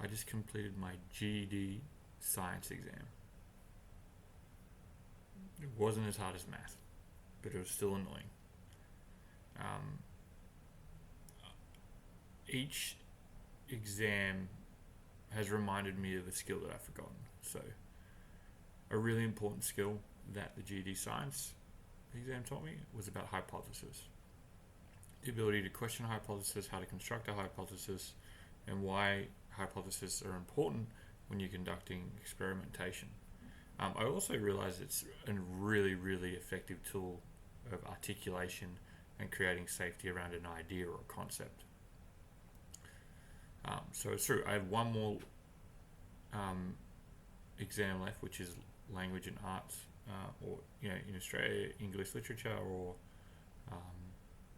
I just completed my GED Science exam. It wasn't as hard as math, but it was still annoying. Um, each exam has reminded me of a skill that I've forgotten. So, a really important skill that the GED Science exam taught me was about hypothesis. The ability to question a hypothesis, how to construct a hypothesis, and why hypotheses are important when you're conducting experimentation. I also realized it's a really, really effective tool of articulation and creating safety around an idea or a concept. So it's true. I have one more exam left, which is language and arts, or in Australia, English literature or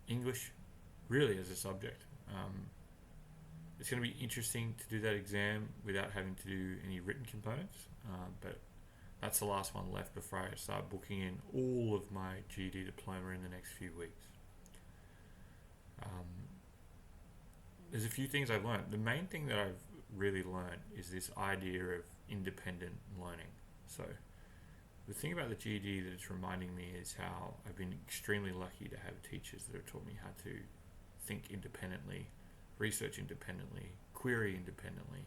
English, really as a subject. It's going to be interesting to do that exam without having to do any written components, but that's the last one left before I start booking in all of my GED diploma in the next few weeks. There's a few things I've learned. The main thing that I've really learned is this idea of independent learning. So the thing about the GED that it's reminding me is how I've been extremely lucky to have teachers that have taught me how to think independently, research independently, query independently,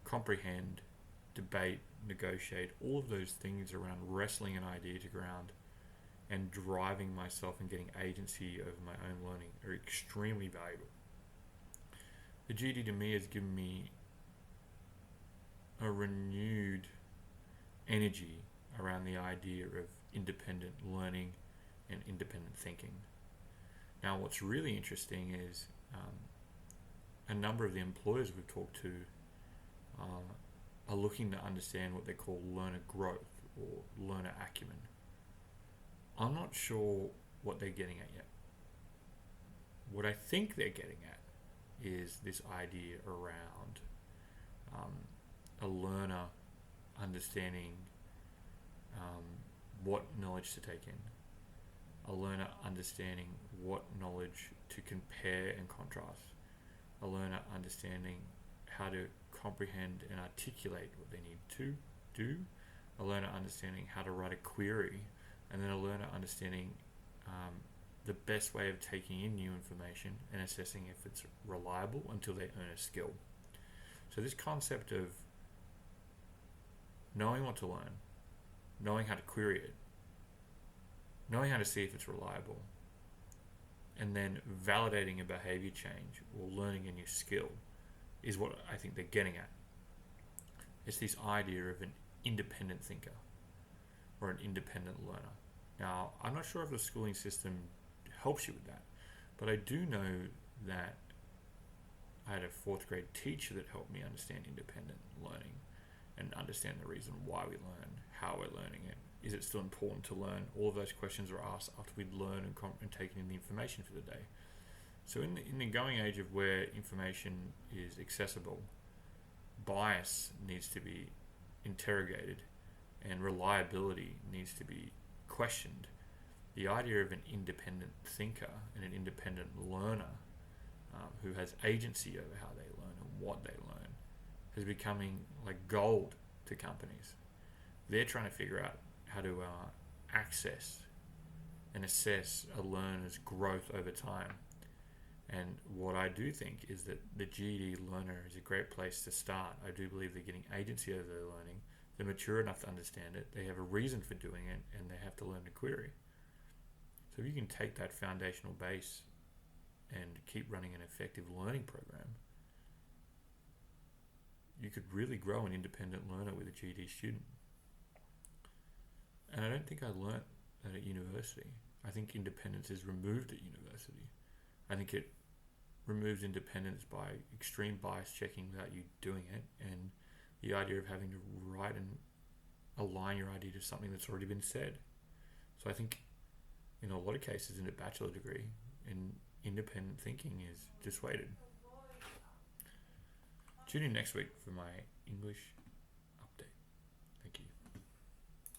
comprehend, debate, negotiate, all of those things around wrestling an idea to ground and driving myself and getting agency over my own learning are extremely valuable. The GED to me has given me a renewed energy around the idea of independent learning and independent thinking. Now, what's really interesting is a number of the employers we've talked to are looking to understand what they call learner growth or learner acumen. I'm not sure what they're getting at yet. What I think they're getting at is this idea around a learner understanding what knowledge to take in, a learner understanding what knowledge to compare and contrast, a learner understanding how to comprehend and articulate what they need to do, a learner understanding how to write a query, and then a learner understanding the best way of taking in new information and assessing if it's reliable until they earn a skill. So this concept of knowing what to learn, knowing how to query it, knowing how to see if it's reliable, and then validating a behavior change or learning a new skill is what I think they're getting at. It's this idea of an independent thinker or an independent learner. Now, I'm not sure if the schooling system helps you with that, but I do know that I had a fourth grade teacher that helped me understand independent learning and understand the reason why we learn, how we're learning it. Is it still important to learn? All of those questions were asked after we'd learned and taken in the information for the day. So in the going age of where information is accessible, bias needs to be interrogated and reliability needs to be questioned. The idea of an independent thinker and an independent learner who has agency over how they learn and what they learn is becoming like gold to companies. They're trying to figure out how to access and assess a learner's growth over time. And what I do think is that the GED learner is a great place to start. I do believe they're getting agency over their learning. They're mature enough to understand it. They have a reason for doing it, and they have to learn to query. So if you can take that foundational base and keep running an effective learning program, you could really grow an independent learner with a GED student. And I don't think I learnt that at university. I think independence is removed at university. I think it removes independence by extreme bias checking without you doing it, and the idea of having to write and align your idea to something that's already been said. So I think in a lot of cases in a bachelor degree, independent thinking is dissuaded. Tune in next week for my English